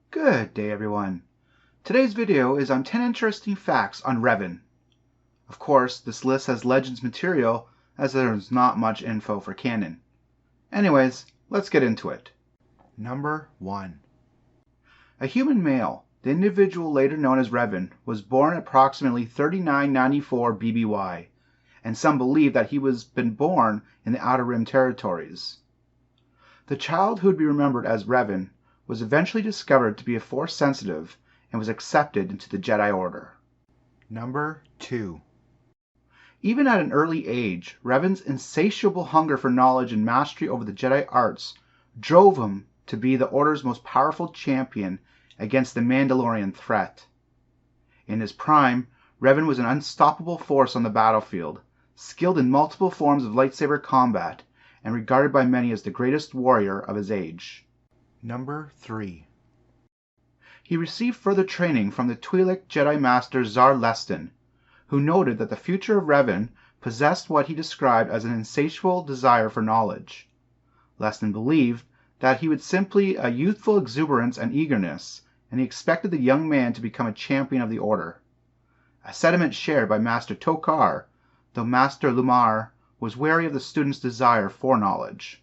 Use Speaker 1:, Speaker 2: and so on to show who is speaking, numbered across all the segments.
Speaker 1: Good day, everyone. Today's video is on 10 interesting facts on Revan. Of course, this list has Legends material as there's not much info for canon. Anyways, let's get into it. Number 1. A human male, the individual later known as Revan, was born approximately 3994 BBY, and some believe that he was born in the Outer Rim territories. The child who would be remembered as Revan was eventually discovered to be a Force sensitive and was accepted into the Jedi Order. Number 2. Even at an early age, Revan's insatiable hunger for knowledge and mastery over the Jedi arts drove him to be the Order's most powerful champion against the Mandalorian threat. In his prime, Revan was an unstoppable force on the battlefield, skilled in multiple forms of lightsaber combat, and regarded by many as the greatest warrior of his age. Number 3. He received further training from the Twi'lek Jedi Master Zar Lestin, who noted that the future of Revan possessed what he described as an insatiable desire for knowledge. Lestin believed that he would simply a youthful exuberance and eagerness, and he expected the young man to become a champion of the Order. A sentiment shared by Master Tokar, though Master Lumar was wary of the student's desire for knowledge.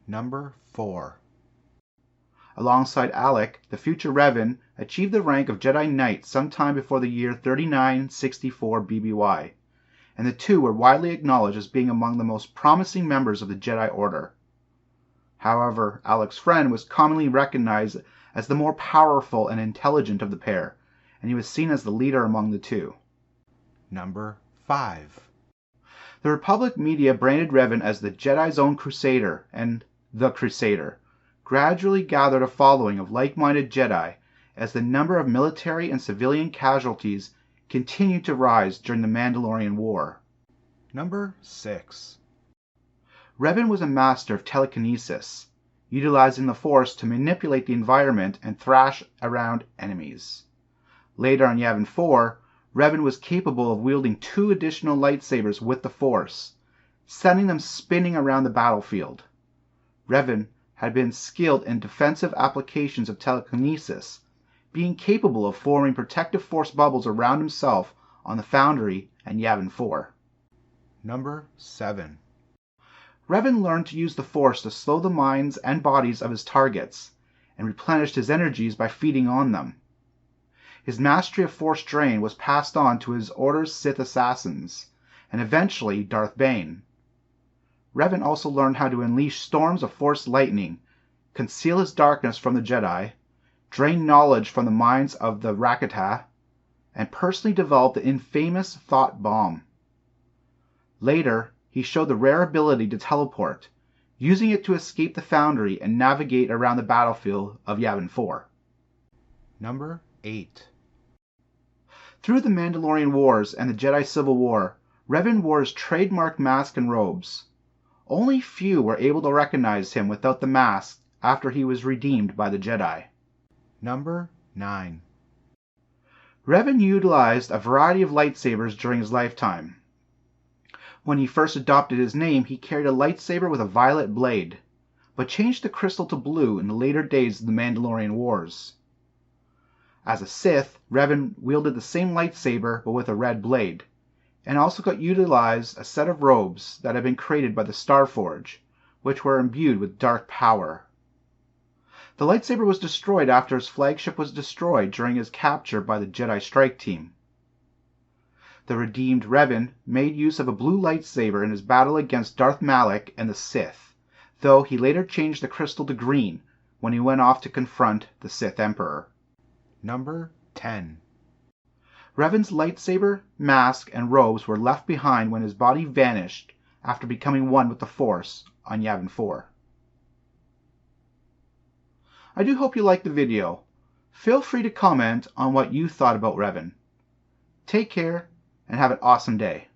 Speaker 1: Number 4. Alongside Alec, the future Revan achieved the rank of Jedi Knight sometime before the year 3964 BBY, and the two were widely acknowledged as being among the most promising members of the Jedi Order. However, Alec's friend was commonly recognized as the more powerful and intelligent of the pair, and he was seen as the leader among the two. Number 5. The Republic media branded Revan as the Jedi's own Crusader and the Crusader, gradually gathered a following of like-minded Jedi as the number of military and civilian casualties continued to rise during the Mandalorian War. Number 6. Revan was a master of telekinesis, utilizing the Force to manipulate the environment and thrash around enemies. Later on Yavin 4, Revan was capable of wielding 2 additional lightsabers with the Force, sending them spinning around the battlefield. Revan had been skilled in defensive applications of telekinesis, being capable of forming protective Force bubbles around himself on the Foundry and Yavin 4. Number 7. Revan learned to use the Force to slow the minds and bodies of his targets, and replenished his energies by feeding on them. His mastery of Force drain was passed on to his Order's Sith assassins, and eventually Darth Bane. Revan also learned how to unleash storms of Force lightning, conceal his darkness from the Jedi, drain knowledge from the minds of the Rakata, and personally developed the infamous Thought Bomb. Later, he showed the rare ability to teleport, using it to escape the Foundry and navigate around the battlefield of Yavin 4. Number 8. Through the Mandalorian Wars and the Jedi Civil War, Revan wore his trademark mask and robes. Only few were able to recognize him without the mask after he was redeemed by the Jedi. Number 9. Revan utilized a variety of lightsabers during his lifetime. When he first adopted his name, he carried a lightsaber with a violet blade, but changed the crystal to blue in the later days of the Mandalorian Wars. As a Sith, Revan wielded the same lightsaber but with a red blade, and also got utilized a set of robes that had been created by the Starforge, which were imbued with dark power. The lightsaber was destroyed after his flagship was destroyed during his capture by the Jedi Strike Team. The redeemed Revan made use of a blue lightsaber in his battle against Darth Malak and the Sith, though he later changed the crystal to green when he went off to confront the Sith Emperor. Number 10. Revan's lightsaber, mask, and robes were left behind when his body vanished after becoming one with the Force on Yavin 4. I do hope you liked the video. Feel free to comment on what you thought about Revan. Take care and have an awesome day.